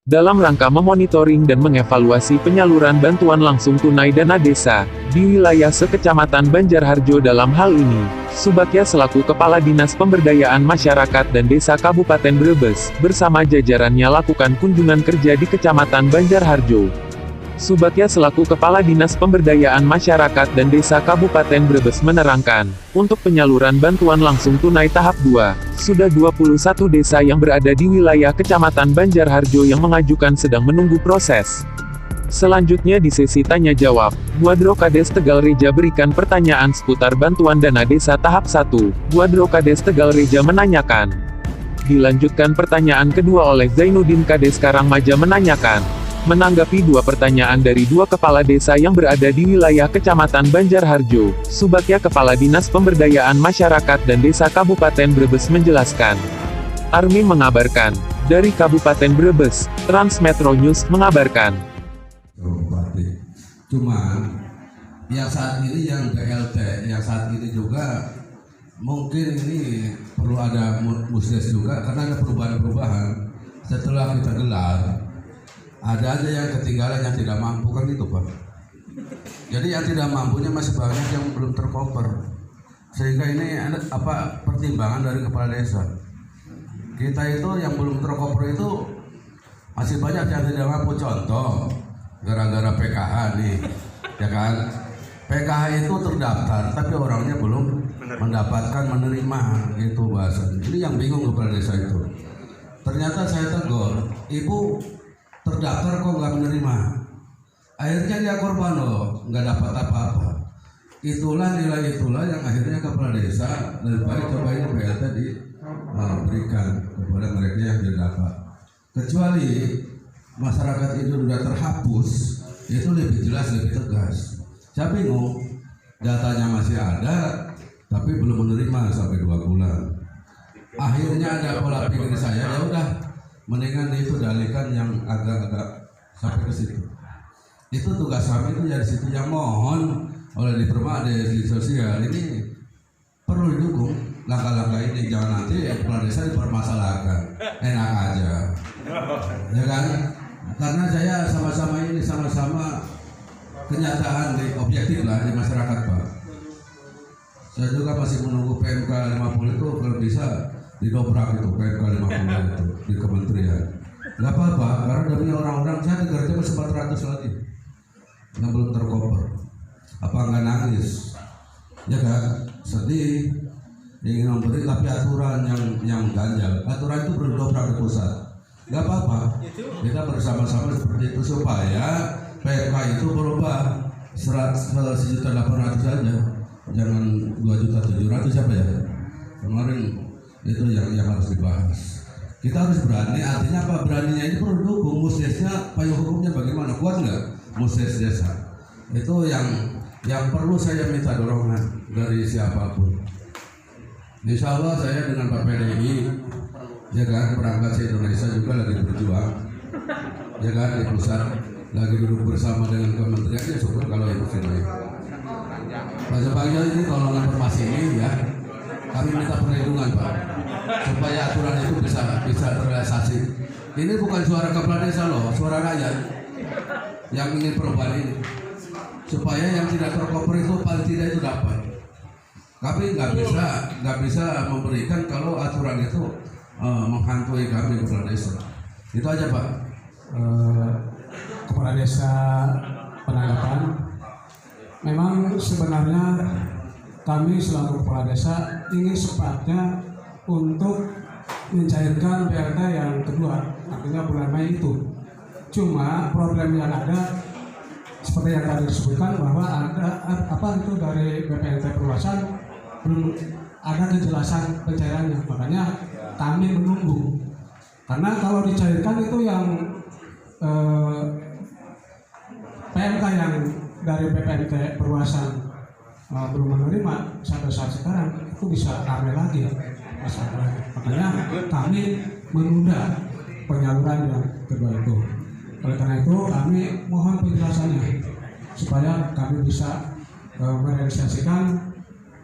dalam rangka memonitoring dan mengevaluasi penyaluran bantuan langsung tunai dana desa di wilayah sekecamatan Banjarharjo. Dalam hal ini, Subakya selaku Kepala Dinas Pemberdayaan Masyarakat dan Desa Kabupaten Brebes, bersama jajarannya lakukan kunjungan kerja di Kecamatan Banjarharjo. Subakya selaku Kepala Dinas Pemberdayaan Masyarakat dan Desa Kabupaten Brebes menerangkan, untuk penyaluran bantuan langsung tunai tahap 2, sudah 21 desa yang berada di wilayah Kecamatan Banjarharjo yang mengajukan sedang menunggu proses. Selanjutnya di sesi tanya jawab, Buadro Kades Tegal Reja berikan pertanyaan seputar bantuan dana desa tahap 1. Buadro Kades Tegal Reja menanyakan. Dilanjutkan pertanyaan kedua oleh Zainuddin Kades Karangmaja menanyakan. Menanggapi dua pertanyaan dari dua kepala desa yang berada di wilayah Kecamatan Banjarharjo, Subakya Kepala Dinas Pemberdayaan Masyarakat dan Desa Kabupaten Brebes menjelaskan. Army mengabarkan, dari Kabupaten Brebes, Transmetro News mengabarkan. Cuman, yang saat ini yang BLT, yang saat ini juga, mungkin ini perlu ada musdes juga, karena ada perubahan-perubahan, setelah kita gelar, ada aja yang ketinggalan yang tidak mampu kan itu Pak. Jadi yang tidak mampunya masih banyak yang belum tercover. Sehingga ini ada pertimbangan dari kepala desa. Kita itu yang belum tercover itu masih banyak yang tidak mampu. Contoh, gara-gara PKH nih, ya kan? PKH itu terdaftar tapi orangnya belum mendapatkan menerima, itu bahasanya. Ini yang bingung kepala desa itu. Ternyata saya tegur, Ibu terdaftar kok nggak menerima, akhirnya dia korban loh, nggak dapat apa-apa. Itulah nilai itulah yang akhirnya kepala desa lebih baik coba ini BLT diberikan kepada mereka yang tidak dapat. Kecuali masyarakat itu sudah terhapus, itu lebih jelas, lebih tegas. Saya bingung, datanya masih ada tapi belum menerima sampai 2 bulan. Akhirnya ada pola pikir saya, ya udah, mendingan itu dialihkan yang agak-agak sampai ke situ. Itu tugas kami itu dari situ, yang mohon oleh Dipermades, di sosial ini perlu didukung langkah-langkah ini. Jangan nanti kepala desa dipermasalahkan, enak aja, ya kan? Karena saya sama-sama ini sama-sama kenyataan di objektif lah di masyarakat Pak. Saya juga masih menunggu PMK 50 itu kalau bisa didobrak itu PMK 50 itu di kementerian. Gak apa-apa, karena demi orang-orang saya dikerja masih 400 lagi yang belum tercover. Apa enggak nangis? Ya kan, sedih, ingin memberi tapi aturan yang ganjal. Aturan itu perlu didobrak di pusat. Gak apa-apa, kita bersama-sama seperti itu supaya PMK itu berubah 1.800.000 saja, jangan 2.700.000 siapa ya? Kemarin itu yang harus dibahas. Kita harus berani, artinya apa? Beraninya ini perlu dukung. Musdesnya, payung hukumnya bagaimana? Kuat nggak musdes desa? Itu yang perlu saya minta dorongan dari siapapun. Insya Allah saya dengan Pak PDI, ya kan, berangkat se Indonesia juga lagi berjuang, ya kan, di pusat lagi duduk bersama dengan kementeriannya. Syukur kalau itu sini. Pak Subagyo ini tolong informasi ini ya. Kami minta perlindungan Pak, supaya aturan itu bisa terrealisasi. Ini bukan suara kepala desa loh, suara rakyat yang ingin perubahan ini, supaya yang tidak tercover itu paling tidak itu dapat. Kami nggak bisa memberikan kalau aturan itu menghantui kami kepala desa. Itu aja Pak. Kepala desa penanggapan. Memang sebenarnya kami selaku kepala desa ingin secepatnya untuk mencairkan BLT yang kedua, artinya bulan Mei itu. Cuma problem yang ada seperti yang tadi disebutkan bahwa ada itu dari BPNT Perluasan belum ada kejelasan pencairannya, makanya kami menunggu. Karena kalau dicairkan itu yang PMK yang dari BPNT Perluasan belum menerima sampai saat sekarang itu bisa ramai lagi masalah. Makanya kami menunda penyaluran yang kedua itu. Oleh karena itu kami mohon penjelasannya supaya kami bisa merealisasikan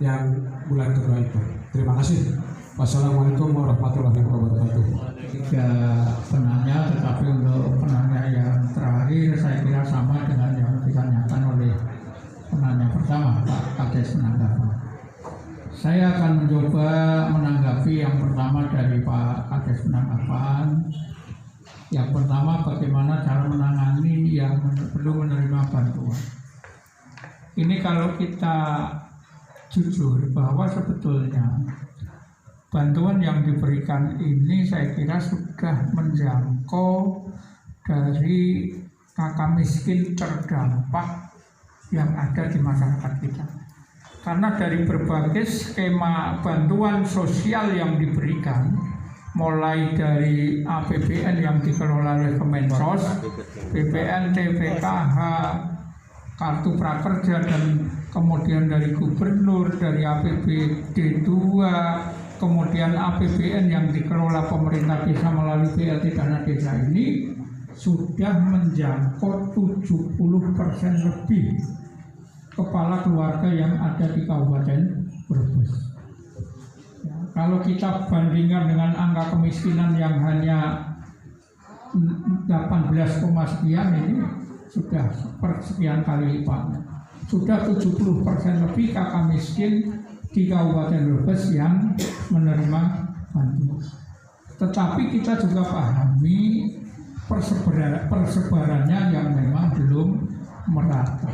yang bulan kedua itu. Terima kasih. Wassalamualaikum warahmatullahi wabarakatuh. Tiga penanya, tetapi untuk penanya yang terakhir saya kira sama dengan yang ditanyakan oleh penanya pertama, Pak Kades menanggapi. Saya akan mencoba menanggapi yang pertama dari Pak Kades penanggapan. Yang pertama, bagaimana cara menangani yang belum menerima bantuan. Ini kalau kita jujur bahwa sebetulnya bantuan yang diberikan ini saya kira sudah menjangkau dari kakak miskin terdampak yang ada di masyarakat kita. Karena dari berbagai skema bantuan sosial yang diberikan, mulai dari APBN yang dikelola oleh Kemensos, BPNT, PKH, Kartu Prakerja, dan kemudian dari gubernur, dari APBD 2, kemudian APBN yang dikelola pemerintah desa melalui BLT Dana Desa ini sudah menjangkau 70% lebih kepala keluarga yang ada di Kabupaten Brebes. Ya, kalau kita bandingkan dengan angka kemiskinan yang hanya 18, sekian, ini sudah sepersekian kali lipatnya. Sudah 70% lebih kakak miskin di Kabupaten Brebes yang menerima bantuan. Tetapi kita juga pahami persebarannya yang memang belum merata.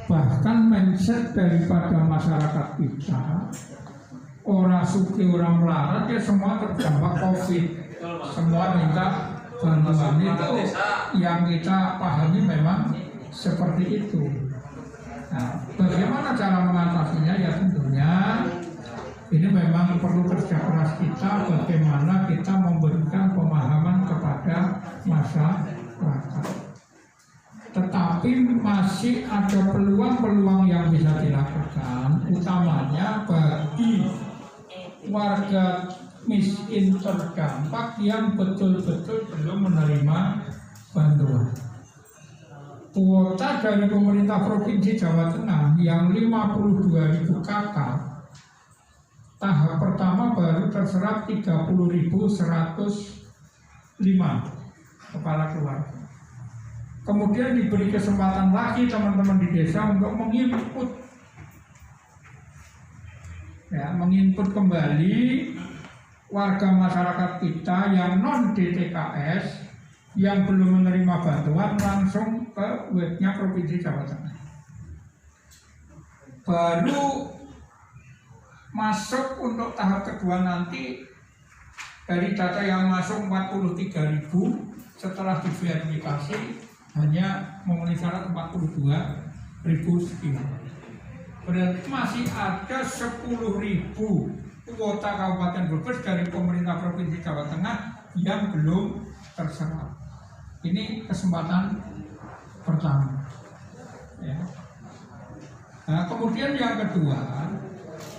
Bahkan mindset daripada masyarakat kita, orang suki, orang melarat, ya semua terdampak COVID. Semua minta bantuan, itu yang kita pahami memang seperti itu. Nah, bagaimana cara mengatasinya? Ya tentunya ini memang perlu kerja keras kita, bagaimana kita memberikan pemahaman kepada masyarakat. Tetapi masih ada peluang-peluang yang bisa dilakukan, utamanya bagi warga miskin terdampak yang betul-betul belum menerima bantuan. Kuota dari pemerintah Provinsi Jawa Tengah yang 52.000 KK, tahap pertama baru terserap 30.105 kepala keluarga. Kemudian diberi kesempatan lagi teman-teman di desa untuk menginput kembali warga masyarakat kita yang non DTKS yang belum menerima bantuan langsung ke webnya Provinsi Jawa Tengah. Baru masuk untuk tahap kedua nanti, dari data yang masuk 43.000, setelah diverifikasi hanya memenuhi syarat 42.000 sekian. Berarti masih ada 10.000 kuota Kabupaten Brebes dari pemerintah Provinsi Jawa Tengah yang belum terserap. Ini kesempatan pertama. Ya. Nah, kemudian yang kedua,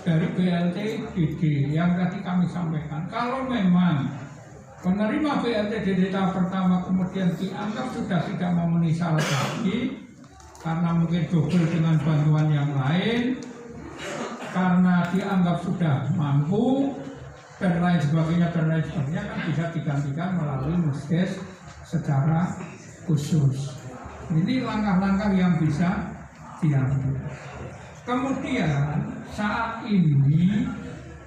dari BLT DD yang tadi kami sampaikan, kalau memang penerima BLT DD tahap pertama kemudian dianggap sudah tidak memenuhi syarat lagi, karena mungkin double dengan bantuan yang lain, karena dianggap sudah mampu, dan lain sebagainya, kan bisa digantikan melalui Muskes secara khusus. Ini langkah-langkah yang bisa diambil. Kemudian saat ini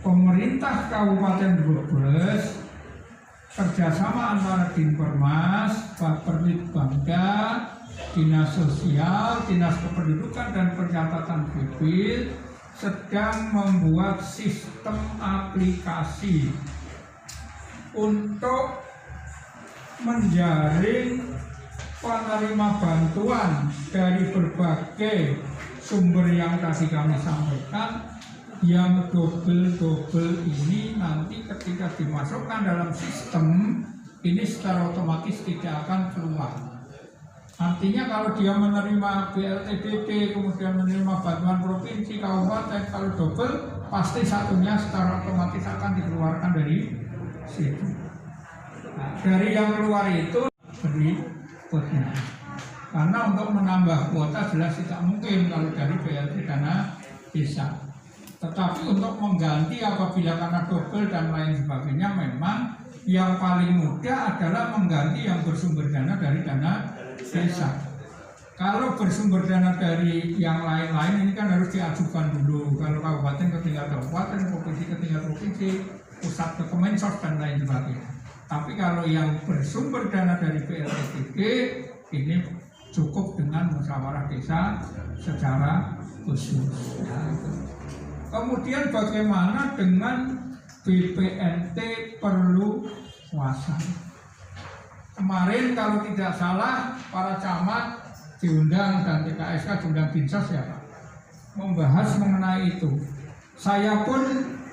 pemerintah Kabupaten Brebes kerjasama antara Dinpermas, Bapperlitbangda, Dinas Sosial, Dinas Kependudukan dan Pencatatan Sipil sedang membuat sistem aplikasi untuk menjaring penerima bantuan dari berbagai sumber yang tadi kami sampaikan. Yang double ini nanti ketika dimasukkan dalam sistem ini secara otomatis tidak akan keluar. Artinya kalau dia menerima BLTDD kemudian menerima bantuan provinsi, kabupaten, kalau double pasti satunya secara otomatis akan dikeluarkan dari situ. Nah, dari yang keluar itu berikutnya, karena untuk menambah kuota jelas tidak mungkin kalau dari BLT Dana Desa. Tetapi untuk mengganti apabila karena double dan lain sebagainya, memang yang paling mudah adalah mengganti yang bersumber dana dari dana desa. Kalau bersumber dana dari yang lain-lain ini kan harus diajukan dulu. Kalau kabupaten ke tingkat kabupaten, provinsi ke tingkat provinsi, pusat ke Kemensos dan lain sebagainya. Tapi kalau yang bersumber dana dari PLTTD ini cukup dengan musyawarah desa secara khusus. Ya, itu. Kemudian bagaimana dengan BPNT perluasan? Kemarin kalau tidak salah para camat diundang dan TKSK diundang Dinsos ya Pak, membahas mengenai itu. Saya pun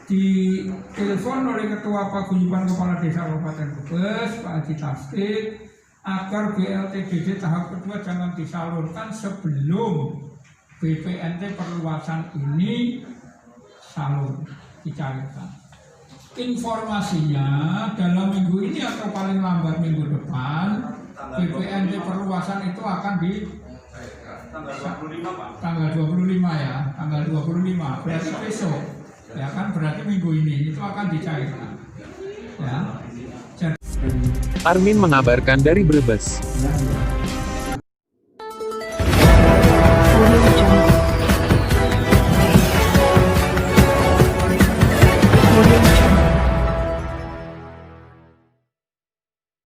ditelepon oleh Ketua Paguyuban Kepala Desa Kabupaten Brebes, Pak Haji Tasdik, agar BLTDD tahap kedua jangan disalurkan sebelum BPNT perluasan ini salur dicairkan. Informasinya dalam minggu ini atau paling lambat minggu depan BPNT perluasan itu akan di tanggal 25 ya, tanggal 25 berarti besok ya kan, berarti minggu ini itu akan dicairkan ya. Armin mengabarkan dari Brebes.